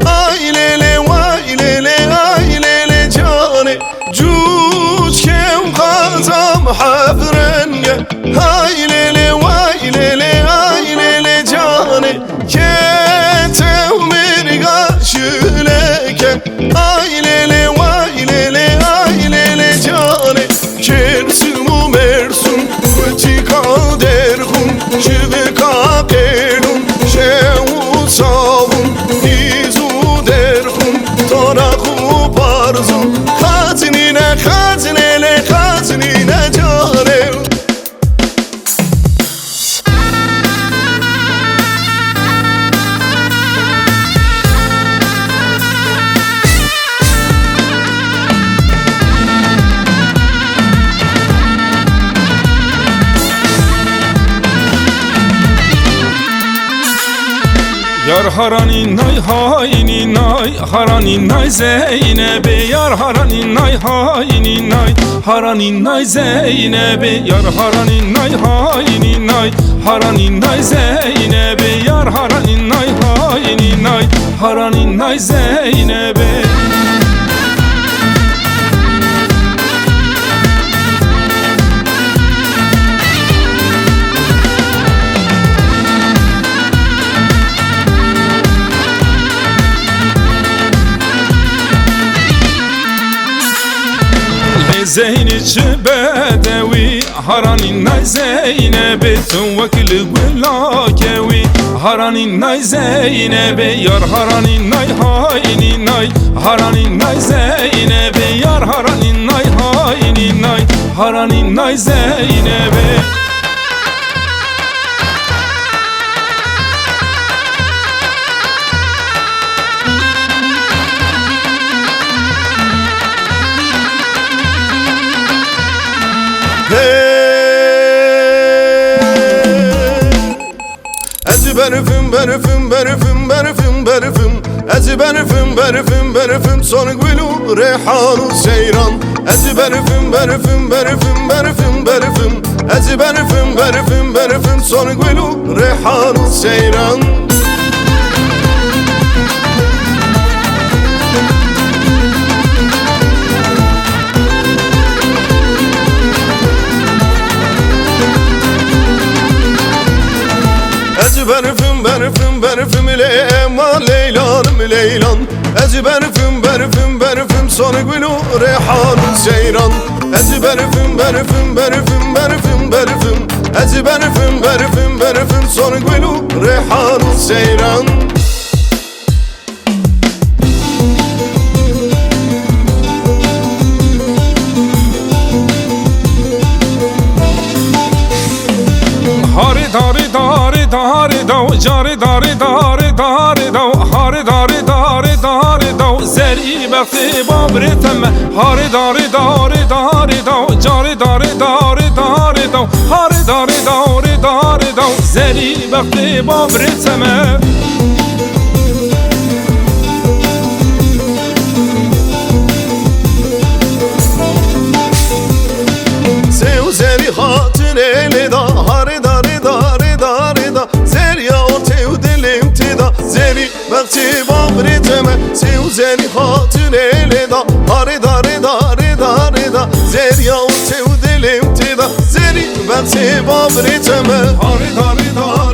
Ay lele vay lele ay lele cane Cuç kem kazam hafrenge Ay lele vay lele ay lele cane Ketev mirga şüleke Ay lele vay lele ay lele cane Kersumu mersun Vıtika derhun Çıvıka kerun Şevu savun Nizu derhun Toraku parzun Hazinine hazinele hazinine cane Yar harani nay hayni nay harani nay Zeynep Yar harani nay hayni nay harani nay Zeynep Yar harani nay hayni nay harani nay Zeynep Yar harani nay hayni nay harani nay Zeynep زينج بدوي هراني ناي زينب توكل ولاكوي هراني ناي زينب يار هراني ناي هايني ناي هراني ناي زينب يار هراني ناي هايني ناي هراني ناي زينب Berfüm berfüm berfüm berfüm berfüm Ez berfüm berfüm berfüm Sonik vilu rehanu seyran Ez berfüm berfüm berfüm berfüm berfüm Ez berfüm berfüm berfüm Sonik vilu rehanu seyran Berfüm berfüm berfüm leyma leylanım leylan Ez berfüm berfüm berfüm Sonik vilu rehanu seyran Ez berfüm berfüm berfüm berfüm berfüm Ez berfüm berfüm berfüm Sonik vilu rehanu seyran Hari dari dari dari dav Cari dari dari dari dav Hari dari dari dari dav Zeri bekti babri temme Hari dari dari dari dav Cari dari dari dari dav Hari dari dari dari dav Zeri bekti babri temme Sev zeri hatın ele da Hari dari dari dari da Zerya o tev dilim tida Zeri bekti babri teme Sev zeri hatın ele da Hari dari dari dari da Zerya o tev dilim tida Zeri bekti babri teme Hari dari dari